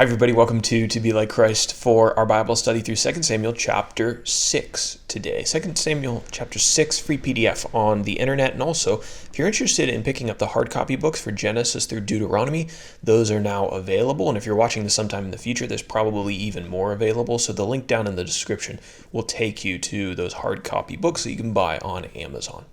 Hi everybody, welcome to Be Like Christ for our Bible study through 2 Samuel chapter 6 today. 2 Samuel chapter 6, free PDF on the internet, and also if you're interested in picking up the hard copy books for Genesis through Deuteronomy, those are now available, and if you're watching this sometime in the future, there's probably even more available, so the link down in the description will take you to those hard copy books that you can buy on Amazon.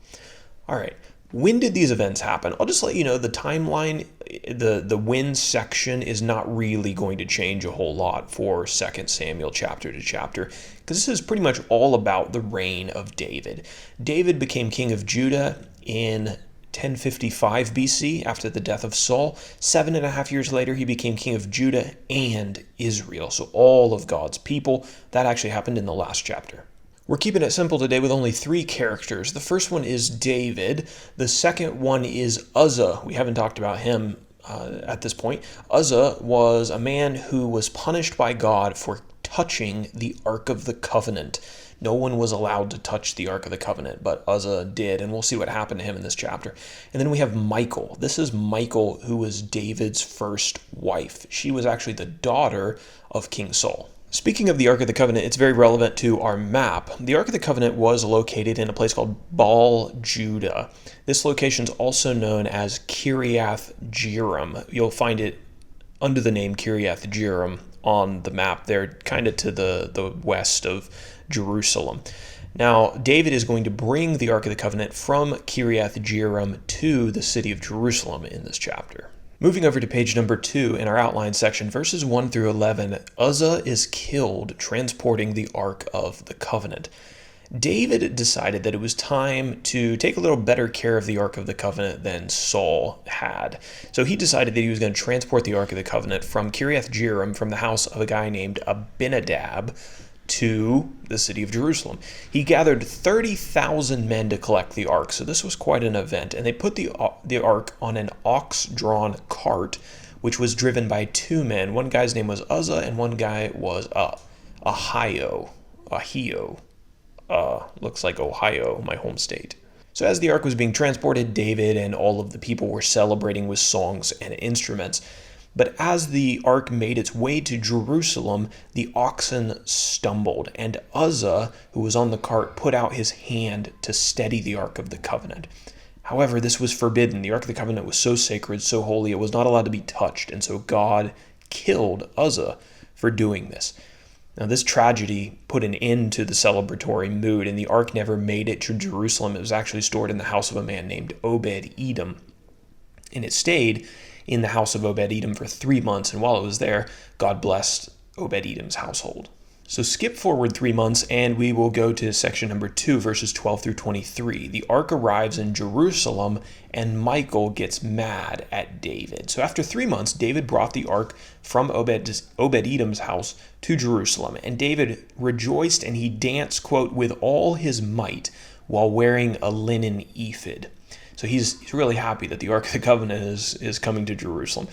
Alright, when did these events happen? I'll just let you know the timeline, the when section is not really going to change a whole lot for 2 Samuel chapter to chapter, because this is pretty much all about the reign of David. David became king of Judah in 1055 BC after the death of Saul. 7.5 years later, he became king of Judah and Israel, so all of God's people. That actually happened in the last chapter. We're keeping it simple today with only 3 characters. The first one is David. The second one is Uzzah. We haven't talked about him at this point. Uzzah was a man who was punished by God for touching the Ark of the Covenant. No one was allowed to touch the Ark of the Covenant, but Uzzah did, and we'll see what happened to him in this chapter. And then we have Michal. This is Michal, who was David's first wife. She was actually the daughter of King Saul. Speaking of the Ark of the Covenant, it's very relevant to our map. The Ark of the Covenant was located in a place called Baal, Judah. This location is also known as Kiriath Jearim. You'll find it under the name Kiriath Jearim on the map there, kind of to the west of Jerusalem. Now, David is going to bring the Ark of the Covenant from Kiriath Jearim to the city of Jerusalem in this chapter. Moving over to page number 2 in our outline section, verses 1 through 11, Aza is killed transporting the Ark of the Covenant. David decided that it was time to take a little better care of the Ark of the Covenant than Saul had. So he decided that he was going to transport the Ark of the Covenant from Kiriath Jearim, from the house of a guy named Abinadab, to the city of Jerusalem. He gathered 30,000 men to collect the ark, so this was quite an event, and they put the ark on an ox-drawn cart, which was driven by 2 men. One guy's name was Uzzah, and one guy was Ahio. Looks like Ohio, my home state. So as the ark was being transported, David and all of the people were celebrating with songs and instruments. But as the ark made its way to Jerusalem, the oxen stumbled, and Uzzah, who was on the cart, put out his hand to steady the Ark of the Covenant. However, this was forbidden. The Ark of the Covenant was so sacred, so holy, it was not allowed to be touched, and so God killed Uzzah for doing this. Now, this tragedy put an end to the celebratory mood, and the ark never made it to Jerusalem. It was actually stored in the house of a man named Obed-Edom, and it stayed in the house of Obed-Edom for 3 months, and while it was there, God blessed Obed-Edom's household. So skip forward 3 months, and we will go to section number 2, verses 12 through 23. The ark arrives in Jerusalem, and Michal gets mad at David. So after 3 months, David brought the ark from Obed-Edom's house to Jerusalem, and David rejoiced, and he danced, quote, with all his might while wearing a linen ephod. So he's really happy that the Ark of the Covenant is coming to Jerusalem.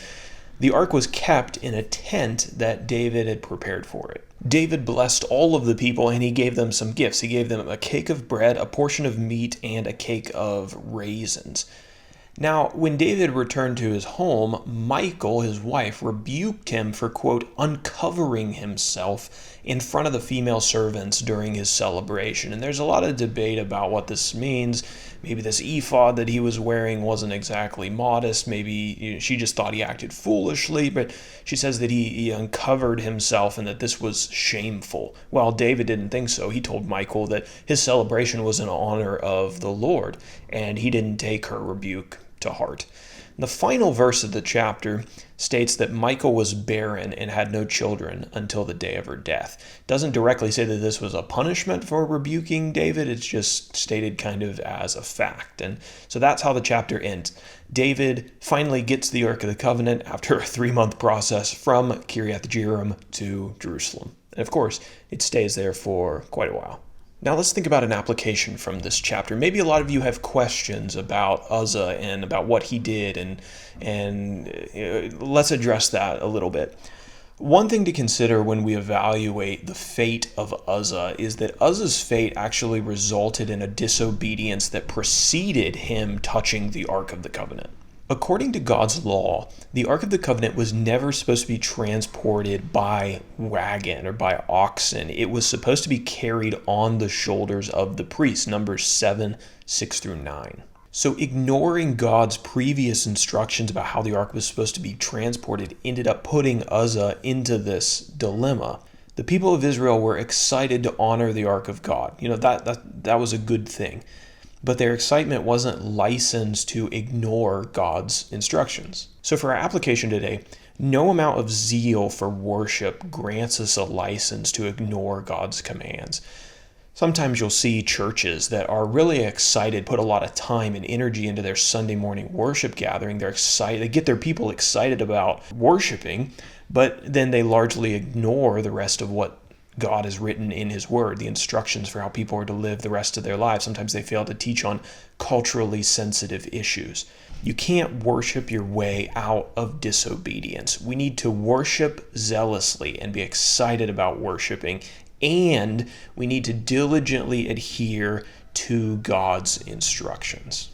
The ark was kept in a tent that David had prepared for it. David blessed all of the people, and he gave them some gifts. He gave them a cake of bread, a portion of meat, and a cake of raisins. Now, when David returned to his home, Michal, his wife, rebuked him for, quote, uncovering himself in front of the female servants during his celebration. And there's a lot of debate about what this means. Maybe this ephod that he was wearing wasn't exactly modest. Maybe she just thought he acted foolishly, but she says that he uncovered himself and that this was shameful. Well, David didn't think so. He told Michal that his celebration was in honor of the Lord, and he didn't take her rebuke to heart. The final verse of the chapter states that Michal was barren and had no children until the day of her death. It doesn't directly say that this was a punishment for rebuking David. It's just stated kind of as a fact. And so that's how the chapter ends. David finally gets the Ark of the Covenant after a 3-month process from Kiriath Jearim to Jerusalem. And of course, it stays there for quite a while. Now let's think about an application from this chapter. Maybe a lot of you have questions about Uzzah and about what he did, and let's address that a little bit. One thing to consider when we evaluate the fate of Uzzah is that Uzzah's fate actually resulted in a disobedience that preceded him touching the Ark of the Covenant. According to God's law, the Ark of the Covenant was never supposed to be transported by wagon or by oxen. It was supposed to be carried on the shoulders of the priests, Numbers 7, 6 through 9. So ignoring God's previous instructions about how the ark was supposed to be transported ended up putting Uzzah into this dilemma. The people of Israel were excited to honor the ark of God. That was a good thing. But their excitement wasn't licensed to ignore God's instructions. So for our application today, no amount of zeal for worship grants us a license to ignore God's commands. Sometimes you'll see churches that are really excited, put a lot of time and energy into their Sunday morning worship gathering. They're excited, they get their people excited about worshiping, but then they largely ignore the rest of what God has written in His Word, the instructions for how people are to live the rest of their lives. Sometimes they fail to teach on culturally sensitive issues. You can't worship your way out of disobedience. We need to worship zealously and be excited about worshiping, and we need to diligently adhere to God's instructions.